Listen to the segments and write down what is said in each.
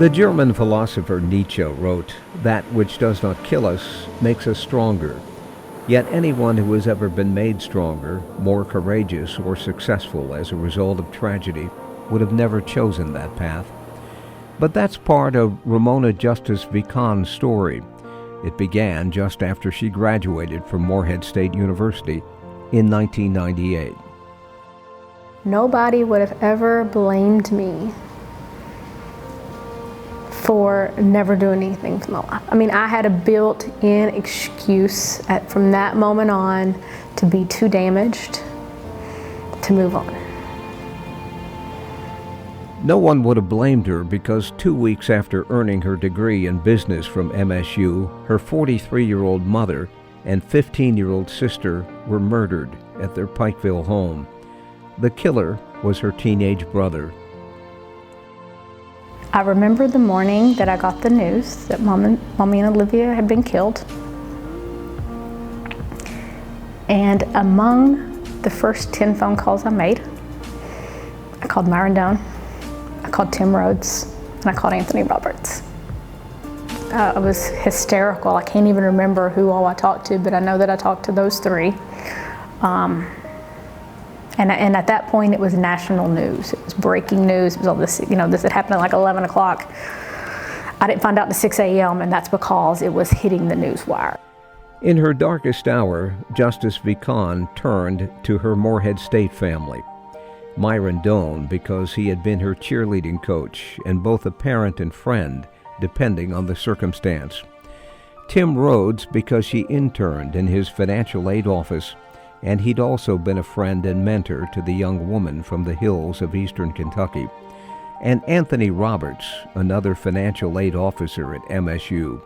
The German philosopher Nietzsche wrote, "That which does not kill us makes us stronger." Yet anyone who has ever been made stronger, more courageous, or successful as a result of tragedy would have never chosen that path. But that's part of Ramona Justice Vikan's story. It began just after she graduated from Morehead State University in 1998. Nobody would have ever blamed me for never doing anything with my life. I mean, I had a built-in excuse from that moment on to be too damaged to move on. No one would have blamed her because 2 weeks after earning her degree in business from MSU, her 43-year-old mother and 15-year-old sister were murdered at their Pikeville home. The killer was her teenage brother. I remember the morning that I got the news that Mommy and Olivia had been killed. And among the first 10 phone calls I made, I called Myron Doan, I called Tim Rhodes, and I called Anthony Roberts. I was hysterical. I can't even remember who all I talked to, but I know that I talked to those three. And at that point, it was national news. It was breaking news. It was all this, this had happened at like 11 o'clock. I didn't find out till 6 a.m., and that's because it was hitting the news wire. In her darkest hour, Justice Vikan turned to her Morehead State family. Myron Doan, because he had been her cheerleading coach and both a parent and friend, depending on the circumstance. Tim Rhodes, because she interned in his financial aid office, and he'd also been a friend and mentor to the young woman from the hills of eastern Kentucky. And Anthony Roberts, another financial aid officer at MSU.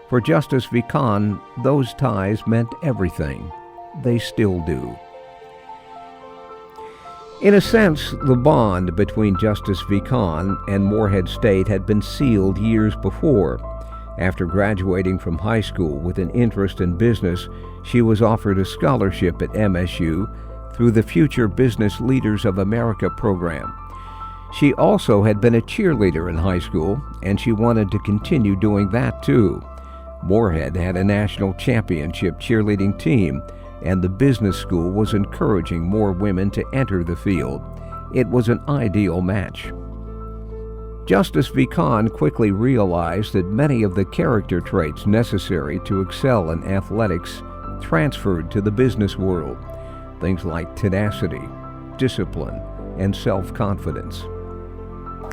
For Justice Vikan, those ties meant everything. They still do. In a sense, the bond between Justice Vikan and Morehead State had been sealed years before. After graduating from high school with an interest in business, she was offered a scholarship at MSU through the Future Business Leaders of America program. She also had been a cheerleader in high school, and she wanted to continue doing that too. Morehead had a national championship cheerleading team, and the business school was encouraging more women to enter the field. It was an ideal match. Justice Vikan quickly realized that many of the character traits necessary to excel in athletics transferred to the business world. Things like tenacity, discipline, and self-confidence.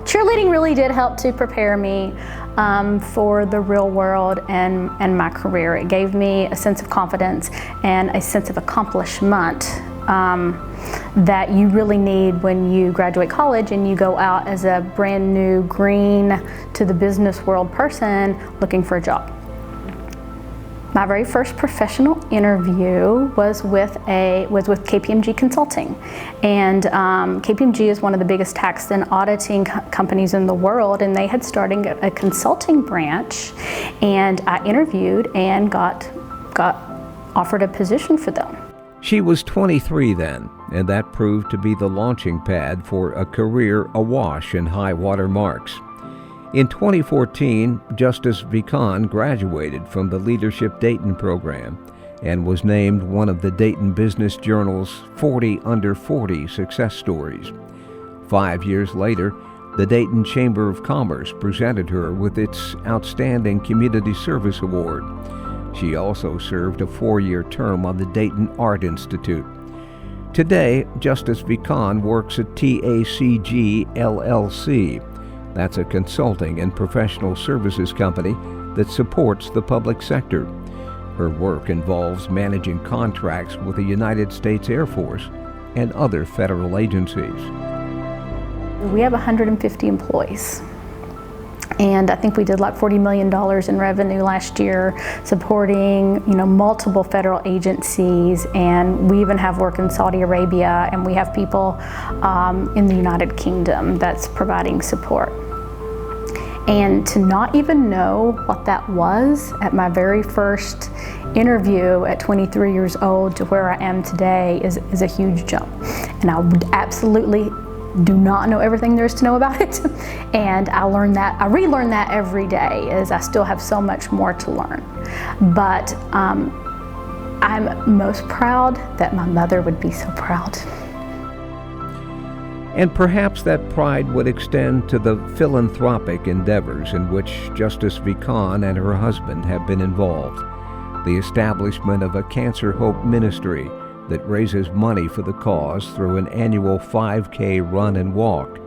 Cheerleading really did help to prepare me for the real world and my career. It gave me a sense of confidence and a sense of accomplishment that you really need when you graduate college and you go out as a brand new green to the business world person looking for a job. My very first professional interview was with KPMG Consulting, and KPMG is one of the biggest tax and auditing companies in the world, and they had started a consulting branch, and I interviewed and got offered a position for them. She was 23 then, and that proved to be the launching pad for a career awash in high water marks. In 2014, Justice Vikan graduated from the Leadership Dayton program and was named one of the Dayton Business Journal's 40 Under 40 success stories. 5 years later, the Dayton Chamber of Commerce presented her with its Outstanding Community Service Award. She also served a 4-year term on the Dayton Art Institute. Today, Justice Vikan works at TACG LLC. That's a consulting and professional services company that supports the public sector. Her work involves managing contracts with the United States Air Force and other federal agencies. We have 150 employees. And I think we did like $40 million in revenue last year, supporting multiple federal agencies, and we even have work in Saudi Arabia, and we have people in the United Kingdom that's providing support. And to not even know what that was at my very first interview at 23 years old to where I am today is a huge jump. And I would absolutely do not know everything there is to know about it. And I relearn that every day, as I still have so much more to learn. But I'm most proud that my mother would be so proud. And perhaps that pride would extend to the philanthropic endeavors in which Justice Vikan and her husband have been involved. The establishment of a Cancer Hope ministry that raises money for the cause through an annual 5K run and walk,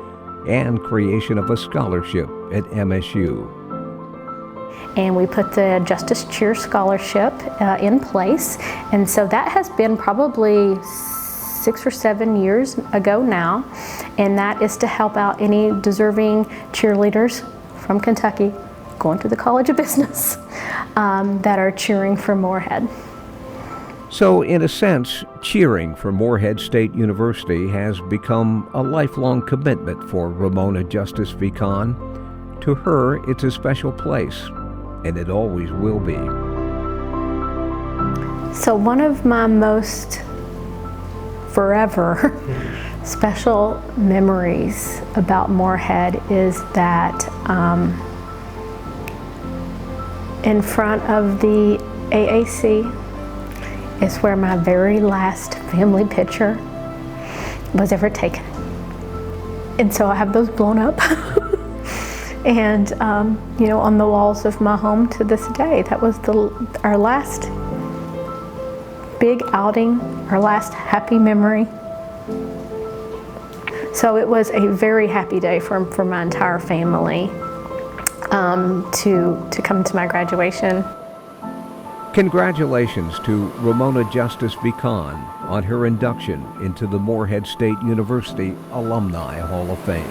and creation of a scholarship at MSU. And we put the Justice Cheer Scholarship in place, and so that has been probably 6 or 7 years ago now, and that is to help out any deserving cheerleaders from Kentucky going to the College of Business that are cheering for Morehead. So, in a sense, cheering for Morehead State University has become a lifelong commitment for Ramona Justice Vikan. To her, it's a special place, and it always will be. So one of my most forever special memories about Morehead is that in front of the AAC is where my very last family picture was ever taken. And so I have those blown up and on the walls of my home to this day. That was our last big outing, our last happy memory. So it was a very happy day for my entire family to come to my graduation. Congratulations to Ramona Justice Vikan on her induction into the Morehead State University Alumni Hall of Fame.